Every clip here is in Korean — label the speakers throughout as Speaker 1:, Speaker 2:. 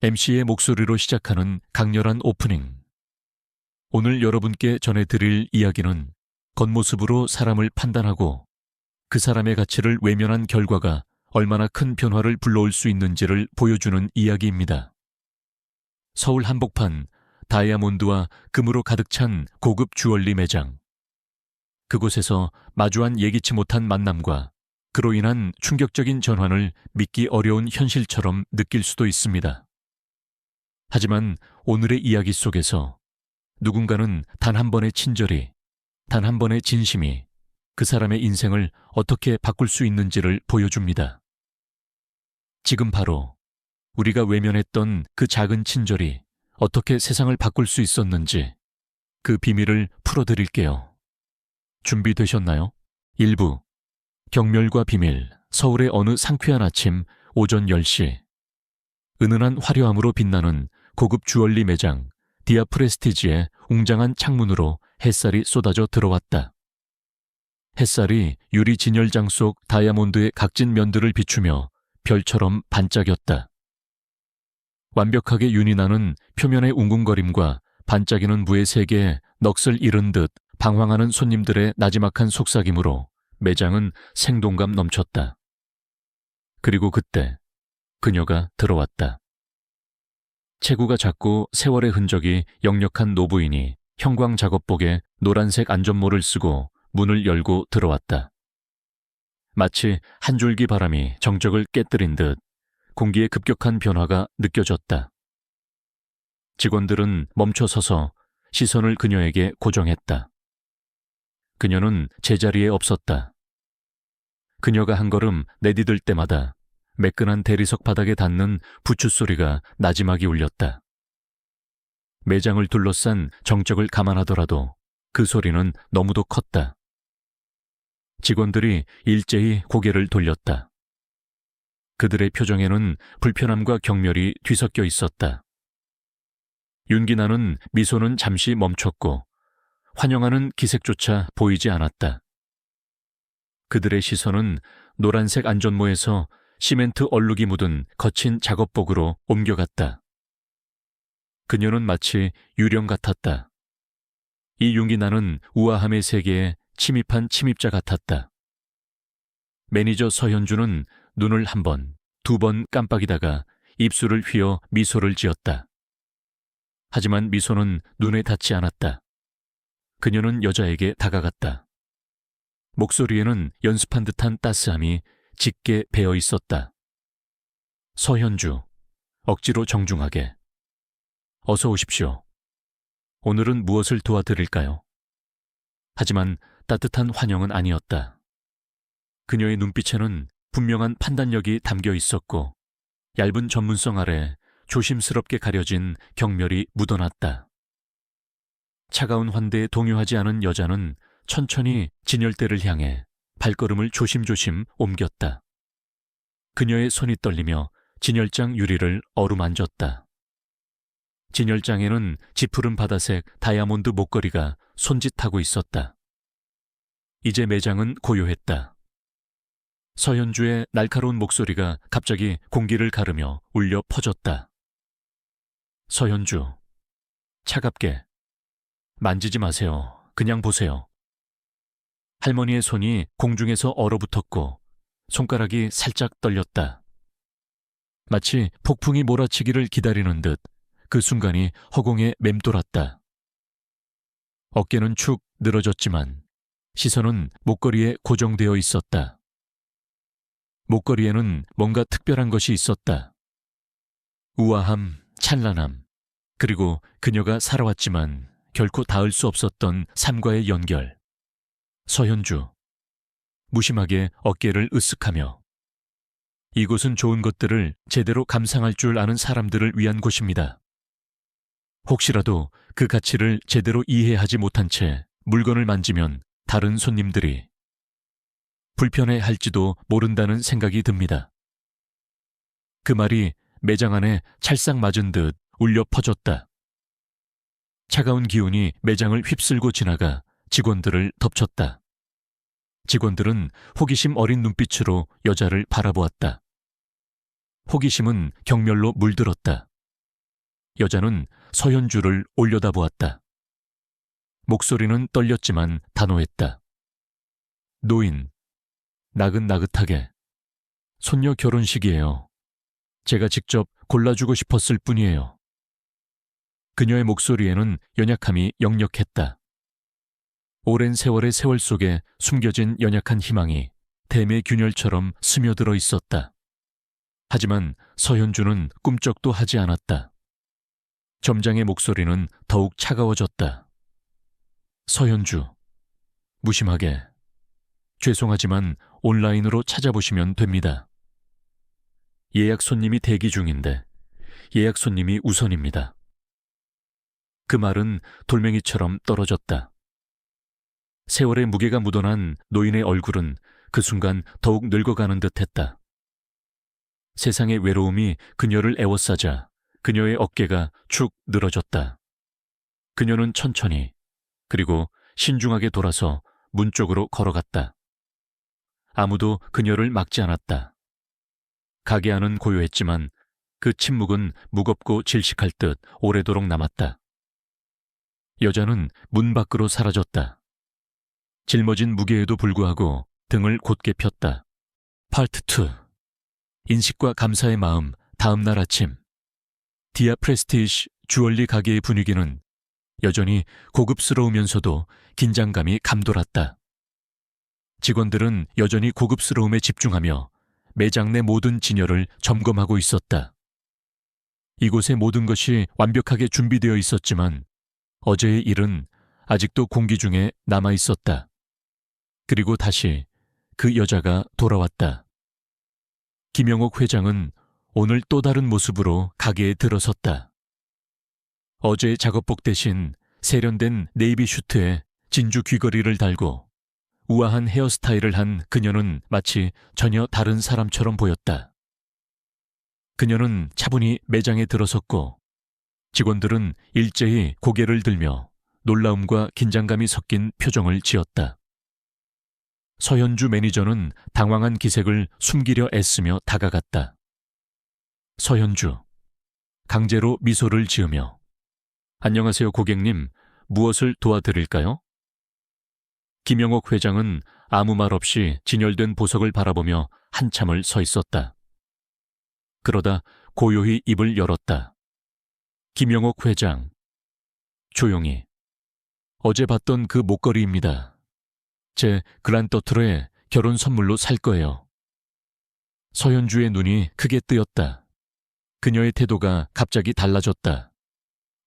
Speaker 1: MC의 목소리로 시작하는 강렬한 오프닝. 오늘 여러분께 전해드릴 이야기는 겉모습으로 사람을 판단하고 그 사람의 가치를 외면한 결과가 얼마나 큰 변화를 불러올 수 있는지를 보여주는 이야기입니다. 서울 한복판 다이아몬드와 금으로 가득 찬 고급 주얼리 매장. 그곳에서 마주한 예기치 못한 만남과 그로 인한 충격적인 전환을 믿기 어려운 현실처럼 느낄 수도 있습니다. 하지만 오늘의 이야기 속에서 누군가는 단 한 번의 친절이, 단 한 번의 진심이 그 사람의 인생을 어떻게 바꿀 수 있는지를 보여줍니다. 지금 바로 우리가 외면했던 그 작은 친절이 어떻게 세상을 바꿀 수 있었는지 그 비밀을 풀어드릴게요. 준비되셨나요? 1부 경멸과 비밀, 서울의 어느 상쾌한 아침 오전 10시. 은은한 화려함으로 빛나는 고급 주얼리 매장 디아 프레스티지의 웅장한 창문으로 햇살이 쏟아져 들어왔다. 햇살이 유리 진열장 속 다이아몬드의 각진 면들을 비추며 별처럼 반짝였다. 완벽하게 윤이 나는 표면의 웅궁거림과 반짝이는 무의 세계에 넋을 잃은 듯 방황하는 손님들의 나지막한 속삭임으로 매장은 생동감 넘쳤다. 그리고 그때 그녀가 들어왔다. 체구가 작고 세월의 흔적이 역력한 노부인이 형광 작업복에 노란색 안전모를 쓰고 문을 열고 들어왔다. 마치 한 줄기 바람이 정적을 깨뜨린 듯 공기의 급격한 변화가 느껴졌다. 직원들은 멈춰서서 시선을 그녀에게 고정했다. 그녀는 제자리에 없었다. 그녀가 한 걸음 내디딜 때마다 매끈한 대리석 바닥에 닿는 부추 소리가 나지막이 울렸다. 매장을 둘러싼 정적을 감안하더라도 그 소리는 너무도 컸다. 직원들이 일제히 고개를 돌렸다. 그들의 표정에는 불편함과 경멸이 뒤섞여 있었다. 윤기나는 미소는 잠시 멈췄고 환영하는 기색조차 보이지 않았다. 그들의 시선은 노란색 안전모에서 시멘트 얼룩이 묻은 거친 작업복으로 옮겨갔다. 그녀는 마치 유령 같았다. 이 윤기나는 우아함의 세계에 침입한 침입자 같았다. 매니저 서현주는 눈을 한 번, 두 번 깜빡이다가 입술을 휘어 미소를 지었다. 하지만 미소는 눈에 닿지 않았다. 그녀는 여자에게 다가갔다. 목소리에는 연습한 듯한 따스함이 짙게 배어 있었다. 서현주, 억지로 정중하게. 어서 오십시오. 오늘은 무엇을 도와드릴까요? 하지만 따뜻한 환영은 아니었다. 그녀의 눈빛에는 분명한 판단력이 담겨 있었고 얇은 전문성 아래 조심스럽게 가려진 경멸이 묻어났다. 차가운 환대에 동요하지 않은 여자는 천천히 진열대를 향해 발걸음을 조심조심 옮겼다. 그녀의 손이 떨리며 진열장 유리를 어루만졌다. 진열장에는 짙푸른 바다색 다이아몬드 목걸이가 손짓하고 있었다. 이제 매장은 고요했다. 서현주의 날카로운 목소리가 갑자기 공기를 가르며 울려 퍼졌다. 서현주, 차갑게. 만지지 마세요. 그냥 보세요. 할머니의 손이 공중에서 얼어붙었고 손가락이 살짝 떨렸다. 마치 폭풍이 몰아치기를 기다리는 듯 그 순간이 허공에 맴돌았다. 어깨는 축 늘어졌지만 시선은 목걸이에 고정되어 있었다. 목걸이에는 뭔가 특별한 것이 있었다. 우아함, 찬란함, 그리고 그녀가 살아왔지만 결코 닿을 수 없었던 삶과의 연결. 서현주, 무심하게 어깨를 으쓱하며. 이곳은 좋은 것들을 제대로 감상할 줄 아는 사람들을 위한 곳입니다. 혹시라도 그 가치를 제대로 이해하지 못한 채 물건을 만지면 다른 손님들이 불편해할지도 모른다는 생각이 듭니다. 그 말이 매장 안에 찰싹 맞은 듯 울려 퍼졌다. 차가운 기운이 매장을 휩쓸고 지나가 직원들을 덮쳤다. 직원들은 호기심 어린 눈빛으로 여자를 바라보았다. 호기심은 경멸로 물들었다. 여자는 서현주를 올려다보았다. 목소리는 떨렸지만 단호했다. 노인, 나긋나긋하게. 손녀 결혼식이에요. 제가 직접 골라주고 싶었을 뿐이에요. 그녀의 목소리에는 연약함이 역력했다. 오랜 세월의 세월 속에 숨겨진 연약한 희망이 댐의 균열처럼 스며들어 있었다. 하지만 서현주는 꿈쩍도 하지 않았다. 점장의 목소리는 더욱 차가워졌다. 서현주, 무심하게. 죄송하지만 온라인으로 찾아보시면 됩니다. 예약 손님이 대기 중인데 예약 손님이 우선입니다. 그 말은 돌멩이처럼 떨어졌다. 세월의 무게가 묻어난 노인의 얼굴은 그 순간 더욱 늙어가는 듯했다. 세상의 외로움이 그녀를 에워싸자 그녀의 어깨가 축 늘어졌다. 그녀는 천천히 그리고 신중하게 돌아서 문 쪽으로 걸어갔다. 아무도 그녀를 막지 않았다. 가게 안은 고요했지만 그 침묵은 무겁고 질식할 듯 오래도록 남았다. 여자는 문 밖으로 사라졌다. 짊어진 무게에도 불구하고 등을 곧게 폈다. 파트 2. 인식과 감사의 마음. 다음 날 아침. 디아 프레스티지 주얼리 가게의 분위기는 여전히 고급스러우면서도 긴장감이 감돌았다. 직원들은 여전히 고급스러움에 집중하며 매장 내 모든 진열을 점검하고 있었다. 이곳의 모든 것이 완벽하게 준비되어 있었지만 어제의 일은 아직도 공기 중에 남아 있었다. 그리고 다시 그 여자가 돌아왔다. 김영옥 회장은 오늘 또 다른 모습으로 가게에 들어섰다. 어제의 작업복 대신 세련된 네이비 슈트에 진주 귀걸이를 달고 우아한 헤어스타일을 한 그녀는 마치 전혀 다른 사람처럼 보였다. 그녀는 차분히 매장에 들어섰고 직원들은 일제히 고개를 들며 놀라움과 긴장감이 섞인 표정을 지었다. 서현주 매니저는 당황한 기색을 숨기려 애쓰며 다가갔다. 서현주, 강제로 미소를 지으며 안녕하세요 고객님, 무엇을 도와드릴까요? 김영옥 회장은 아무 말 없이 진열된 보석을 바라보며 한참을 서 있었다. 그러다 고요히 입을 열었다. 김영옥 회장, 조용히. 어제 봤던 그 목걸이입니다. 제 그란떠트로의 결혼 선물로 살 거예요. 서현주의 눈이 크게 뜨였다. 그녀의 태도가 갑자기 달라졌다.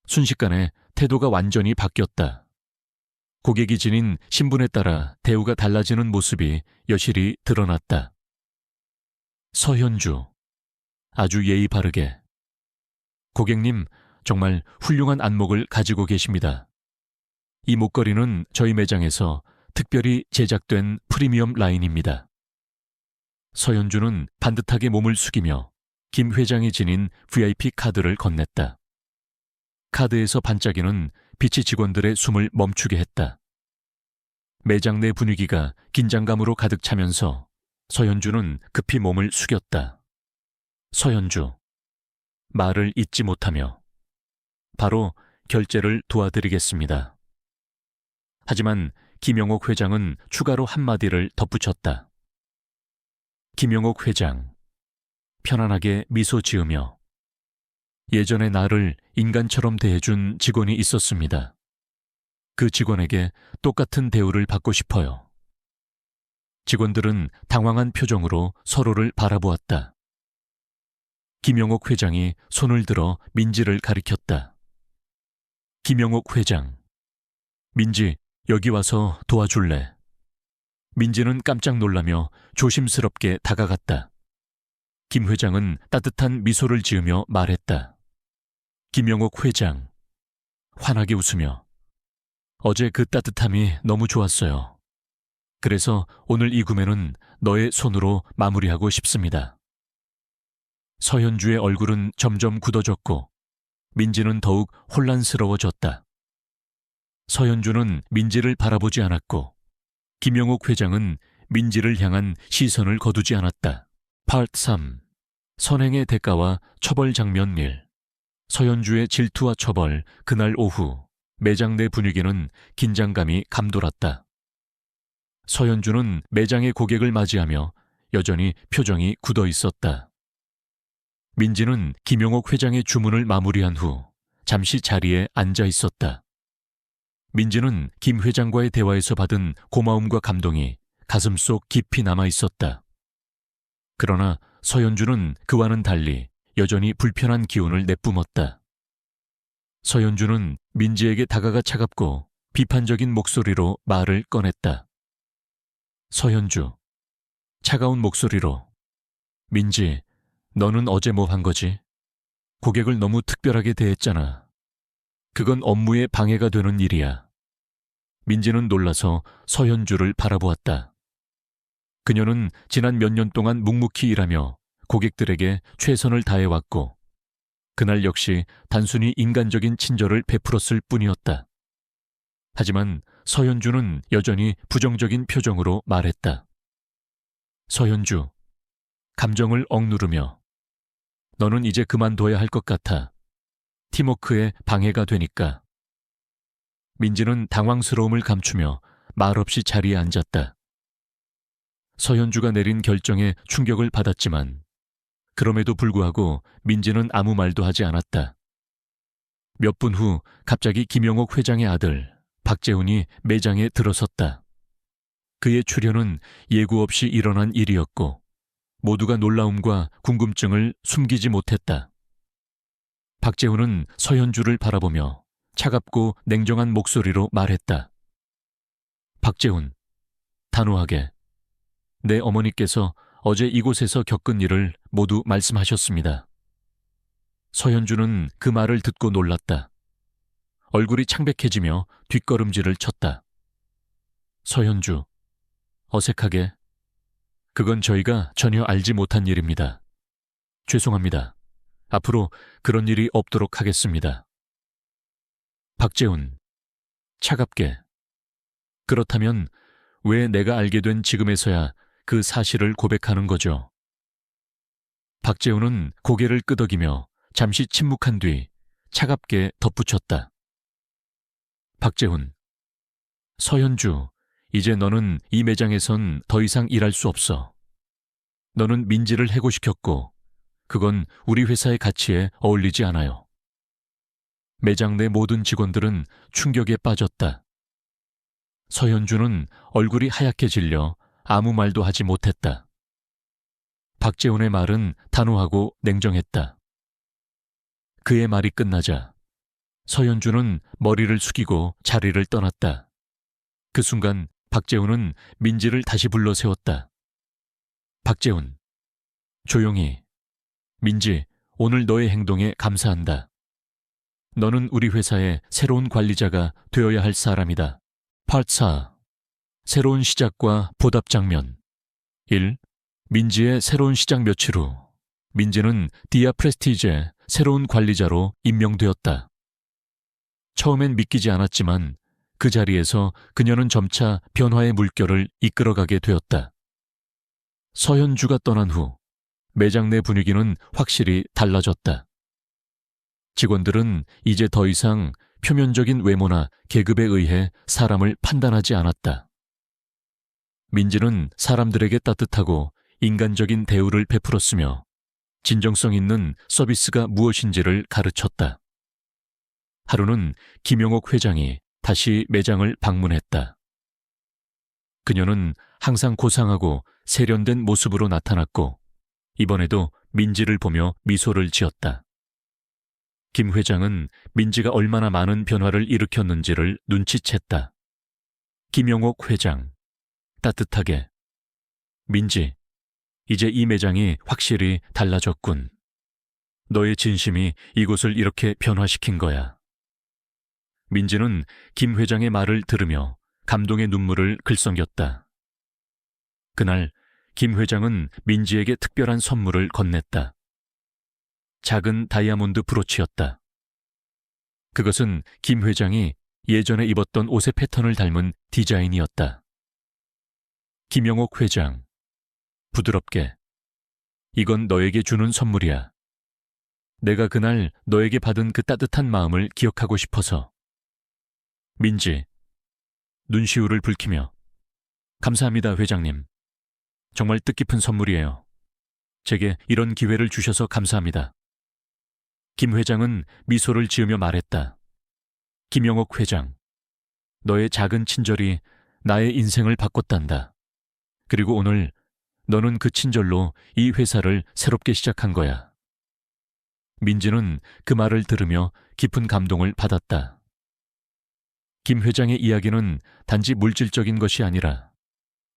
Speaker 1: 순식간에 태도가 완전히 바뀌었다. 고객이 지닌 신분에 따라 대우가 달라지는 모습이 여실히 드러났다. 서현주, 아주 예의 바르게. 고객님, 정말 훌륭한 안목을 가지고 계십니다. 이 목걸이는 저희 매장에서 특별히 제작된 프리미엄 라인입니다. 서현주는 반듯하게 몸을 숙이며 김 회장이 지닌 VIP 카드를 건넸다. 카드에서 반짝이는 빛이 직원들의 숨을 멈추게 했다. 매장 내 분위기가 긴장감으로 가득 차면서 서현주는 급히 몸을 숙였다. 서현주, 말을 잇지 못하며 바로 결제를 도와드리겠습니다. 하지만 김영옥 회장은 추가로 한마디를 덧붙였다. 김영옥 회장, 편안하게 미소 지으며 예전에 나를 인간처럼 대해준 직원이 있었습니다. 그 직원에게 똑같은 대우를 받고 싶어요. 직원들은 당황한 표정으로 서로를 바라보았다. 김영옥 회장이 손을 들어 민지를 가리켰다. 김영옥 회장, 민지, 여기 와서 도와줄래? 민지는 깜짝 놀라며 조심스럽게 다가갔다. 김 회장은 따뜻한 미소를 지으며 말했다. 김영옥 회장, 환하게 웃으며 어제 그 따뜻함이 너무 좋았어요. 그래서 오늘 이 구매는 너의 손으로 마무리하고 싶습니다. 서현주의 얼굴은 점점 굳어졌고 민지는 더욱 혼란스러워졌다. 서현주는 민지를 바라보지 않았고 김영옥 회장은 민지를 향한 시선을 거두지 않았다. 파트 3. 선행의 대가와 처벌 장면 1. 서현주의 질투와 처벌, 그날 오후 매장 내 분위기는 긴장감이 감돌았다. 서현주는 매장의 고객을 맞이하며 여전히 표정이 굳어 있었다. 민지는 김용옥 회장의 주문을 마무리한 후 잠시 자리에 앉아 있었다. 민지는 김 회장과의 대화에서 받은 고마움과 감동이 가슴속 깊이 남아 있었다. 그러나 서현주는 그와는 달리 여전히 불편한 기운을 내뿜었다. 서현주는 민지에게 다가가 차갑고 비판적인 목소리로 말을 꺼냈다. 서현주, 차가운 목소리로. 민지, 너는 어제 뭐 한 거지? 고객을 너무 특별하게 대했잖아. 그건 업무에 방해가 되는 일이야. 민지는 놀라서 서현주를 바라보았다. 그녀는 지난 몇 년 동안 묵묵히 일하며 고객들에게 최선을 다해왔고 그날 역시 단순히 인간적인 친절을 베풀었을 뿐이었다. 하지만 서현주는 여전히 부정적인 표정으로 말했다. 서현주, 감정을 억누르며 너는 이제 그만둬야 할 것 같아. 팀워크에 방해가 되니까. 민지는 당황스러움을 감추며 말없이 자리에 앉았다. 서현주가 내린 결정에 충격을 받았지만 그럼에도 불구하고 민지는 아무 말도 하지 않았다. 몇 분 후 갑자기 김용옥 회장의 아들 박재훈이 매장에 들어섰다. 그의 출현은 예고 없이 일어난 일이었고 모두가 놀라움과 궁금증을 숨기지 못했다. 박재훈은 서현주를 바라보며 차갑고 냉정한 목소리로 말했다. 박재훈, 단호하게. 내 어머니께서 어제 이곳에서 겪은 일을 모두 말씀하셨습니다. 서현주는 그 말을 듣고 놀랐다. 얼굴이 창백해지며 뒷걸음질을 쳤다. 서현주, 어색하게. 그건 저희가 전혀 알지 못한 일입니다. 죄송합니다. 앞으로 그런 일이 없도록 하겠습니다. 박재훈, 차갑게. 그렇다면 왜 내가 알게 된 지금에서야 그 사실을 고백하는 거죠? 박재훈은 고개를 끄덕이며 잠시 침묵한 뒤 차갑게 덧붙였다. 박재훈, 서현주, 이제 너는 이 매장에선 더 이상 일할 수 없어. 너는 민지를 해고시켰고 그건 우리 회사의 가치에 어울리지 않아요. 매장 내 모든 직원들은 충격에 빠졌다. 서현주는 얼굴이 하얗게 질려 아무 말도 하지 못했다. 박재훈의 말은 단호하고 냉정했다. 그의 말이 끝나자 서현주는 머리를 숙이고 자리를 떠났다. 그 순간 박재훈은 민지를 다시 불러 세웠다. 박재훈, 조용히. 민지, 오늘 너의 행동에 감사한다. 너는 우리 회사의 새로운 관리자가 되어야 할 사람이다. 파트 4. 새로운 시작과 보답 장면. 1. 민지의 새로운 시작 며칠 후 민지는 디아 프레스티지의 새로운 관리자로 임명되었다. 처음엔 믿기지 않았지만 그 자리에서 그녀는 점차 변화의 물결을 이끌어가게 되었다. 서현주가 떠난 후 매장 내 분위기는 확실히 달라졌다. 직원들은 이제 더 이상 표면적인 외모나 계급에 의해 사람을 판단하지 않았다. 민지는 사람들에게 따뜻하고 인간적인 대우를 베풀었으며 진정성 있는 서비스가 무엇인지를 가르쳤다. 하루는 김용옥 회장이 다시 매장을 방문했다. 그녀는 항상 고상하고 세련된 모습으로 나타났고 이번에도 민지를 보며 미소를 지었다. 김 회장은 민지가 얼마나 많은 변화를 일으켰는지를 눈치챘다. 김용옥 회장, 따뜻하게. 민지, 이제 이 매장이 확실히 달라졌군. 너의 진심이 이곳을 이렇게 변화시킨 거야. 민지는 김 회장의 말을 들으며 감동의 눈물을 글썽였다. 그날 김 회장은 민지에게 특별한 선물을 건넸다. 작은 다이아몬드 브로치였다. 그것은 김 회장이 예전에 입었던 옷의 패턴을 닮은 디자인이었다. 김용옥 회장, 부드럽게. 이건 너에게 주는 선물이야. 내가 그날 너에게 받은 그 따뜻한 마음을 기억하고 싶어서. 민지, 눈시울을 붉히며. 감사합니다, 회장님. 정말 뜻깊은 선물이에요. 제게 이런 기회를 주셔서 감사합니다. 김 회장은 미소를 지으며 말했다. 김영옥 회장, 너의 작은 친절이 나의 인생을 바꿨단다. 그리고 오늘 너는 그 친절로 이 회사를 새롭게 시작한 거야. 민지는 그 말을 들으며 깊은 감동을 받았다. 김 회장의 이야기는 단지 물질적인 것이 아니라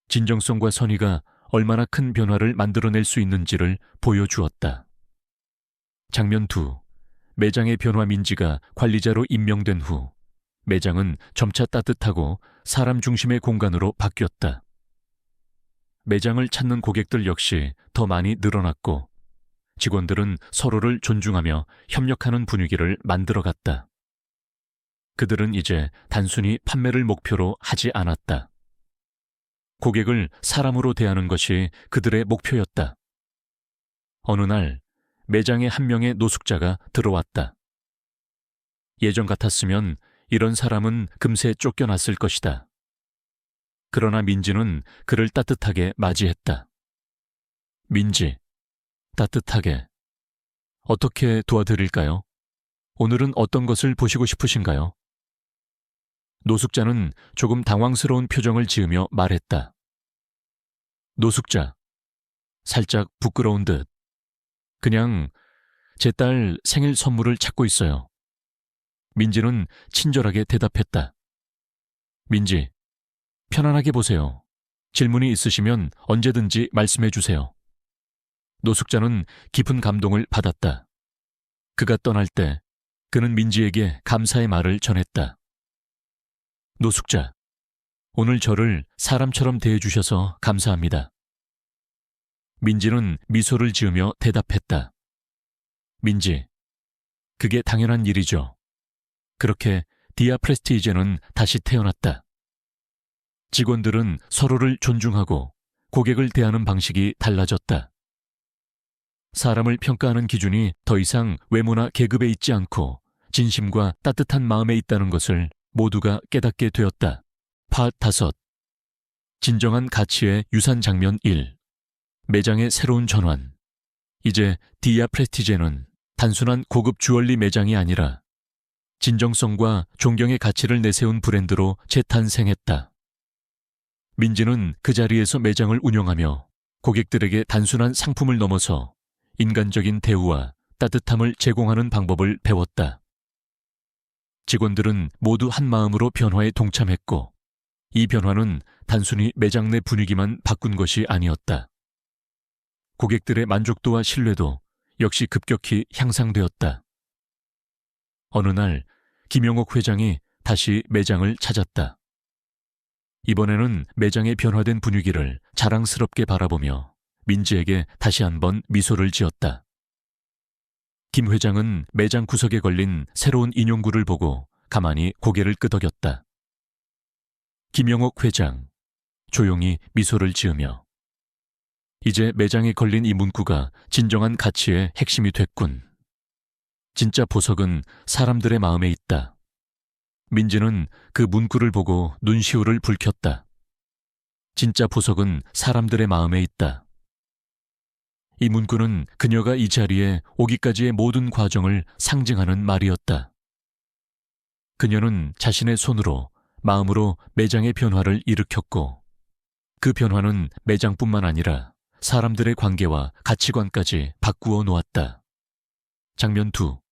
Speaker 1: 진정성과 선의가 얼마나 큰 변화를 만들어낼 수 있는지를 보여주었다. 장면 2. 매장의 변화. 민지가 관리자로 임명된 후 매장은 점차 따뜻하고 사람 중심의 공간으로 바뀌었다. 매장을 찾는 고객들 역시 더 많이 늘어났고 직원들은 서로를 존중하며 협력하는 분위기를 만들어갔다. 그들은 이제 단순히 판매를 목표로 하지 않았다. 고객을 사람으로 대하는 것이 그들의 목표였다. 어느 날 매장에 한 명의 노숙자가 들어왔다. 예전 같았으면 이런 사람은 금세 쫓겨났을 것이다. 그러나 민지는 그를 따뜻하게 맞이했다. 민지, 따뜻하게. 어떻게 도와드릴까요? 오늘은 어떤 것을 보시고 싶으신가요? 노숙자는 조금 당황스러운 표정을 지으며 말했다. 노숙자, 살짝 부끄러운 듯. 그냥 제 딸 생일 선물을 찾고 있어요. 민지는 친절하게 대답했다. 민지, 편안하게 보세요. 질문이 있으시면 언제든지 말씀해 주세요. 노숙자는 깊은 감동을 받았다. 그가 떠날 때 그는 민지에게 감사의 말을 전했다. 노숙자, 오늘 저를 사람처럼 대해주셔서 감사합니다. 민지는 미소를 지으며 대답했다. 민지, 그게 당연한 일이죠. 그렇게 디아 프레스티제는 다시 태어났다. 직원들은 서로를 존중하고 고객을 대하는 방식이 달라졌다. 사람을 평가하는 기준이 더 이상 외모나 계급에 있지 않고 진심과 따뜻한 마음에 있다는 것을 모두가 깨닫게 되었다. 파 5. 진정한 가치의 유산. 장면 1. 매장의 새로운 전환. 이제 디아 프레스티제는 단순한 고급 주얼리 매장이 아니라 진정성과 존경의 가치를 내세운 브랜드로 재탄생했다. 민지는 그 자리에서 매장을 운영하며 고객들에게 단순한 상품을 넘어서 인간적인 대우와 따뜻함을 제공하는 방법을 배웠다. 직원들은 모두 한 마음으로 변화에 동참했고 이 변화는 단순히 매장 내 분위기만 바꾼 것이 아니었다. 고객들의 만족도와 신뢰도 역시 급격히 향상되었다. 어느 날 김영옥 회장이 다시 매장을 찾았다. 이번에는 매장의 변화된 분위기를 자랑스럽게 바라보며 민지에게 다시 한번 미소를 지었다. 김 회장은 매장 구석에 걸린 새로운 인용구를 보고 가만히 고개를 끄덕였다. 김영옥 회장, 조용히 미소를 지으며 이제 매장에 걸린 이 문구가 진정한 가치의 핵심이 됐군. 진짜 보석은 사람들의 마음에 있다. 민지는 그 문구를 보고 눈시울을 붉혔다. 진짜 보석은 사람들의 마음에 있다. 이 문구는 그녀가 이 자리에 오기까지의 모든 과정을 상징하는 말이었다. 그녀는 자신의 손으로, 마음으로 매장의 변화를 일으켰고 그 변화는 매장뿐만 아니라 사람들의 관계와 가치관까지 바꾸어 놓았다. 장면 2.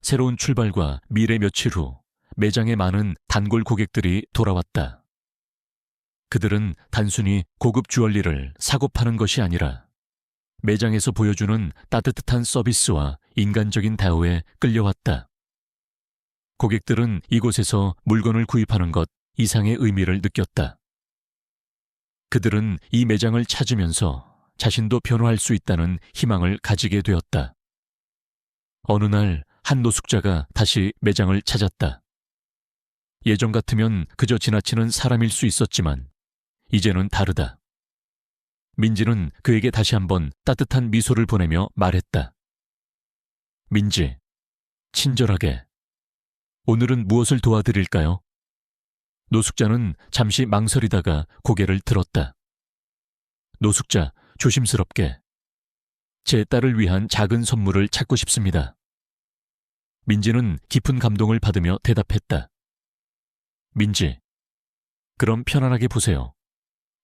Speaker 1: 새로운 출발과 미래. 며칠 후 매장에 많은 단골 고객들이 돌아왔다. 그들은 단순히 고급 주얼리를 사고 파는 것이 아니라 매장에서 보여주는 따뜻한 서비스와 인간적인 대우에 끌려왔다. 고객들은 이곳에서 물건을 구입하는 것 이상의 의미를 느꼈다. 그들은 이 매장을 찾으면서 자신도 변화할 수 있다는 희망을 가지게 되었다. 어느 날 한 노숙자가 다시 매장을 찾았다. 예전 같으면 그저 지나치는 사람일 수 있었지만 이제는 다르다. 민지는 그에게 다시 한번 따뜻한 미소를 보내며 말했다. 민지, 친절하게. 오늘은 무엇을 도와드릴까요? 노숙자는 잠시 망설이다가 고개를 들었다. 노숙자, 조심스럽게. 제 딸을 위한 작은 선물을 찾고 싶습니다. 민지는 깊은 감동을 받으며 대답했다. 민지, 그럼 편안하게 보세요.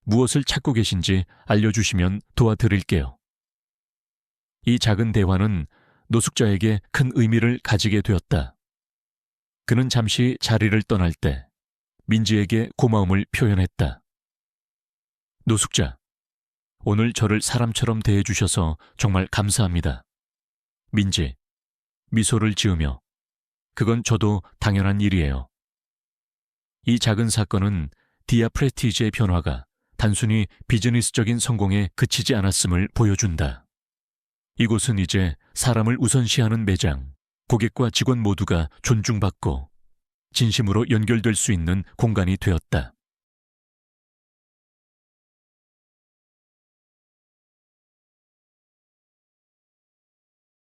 Speaker 1: 무엇을 찾고 계신지 알려주시면 도와드릴게요. 이 작은 대화는 노숙자에게 큰 의미를 가지게 되었다. 그는 잠시 자리를 떠날 때 민지에게 고마움을 표현했다. 노숙자, 오늘 저를 사람처럼 대해주셔서 정말 감사합니다. 민지, 미소를 지으며, 그건 저도 당연한 일이에요. 이 작은 사건은 디아 프레티지의 변화가 단순히 비즈니스적인 성공에 그치지 않았음을 보여준다. 이곳은 이제 사람을 우선시하는 매장, 고객과 직원 모두가 존중받고 진심으로 연결될 수 있는 공간이 되었다.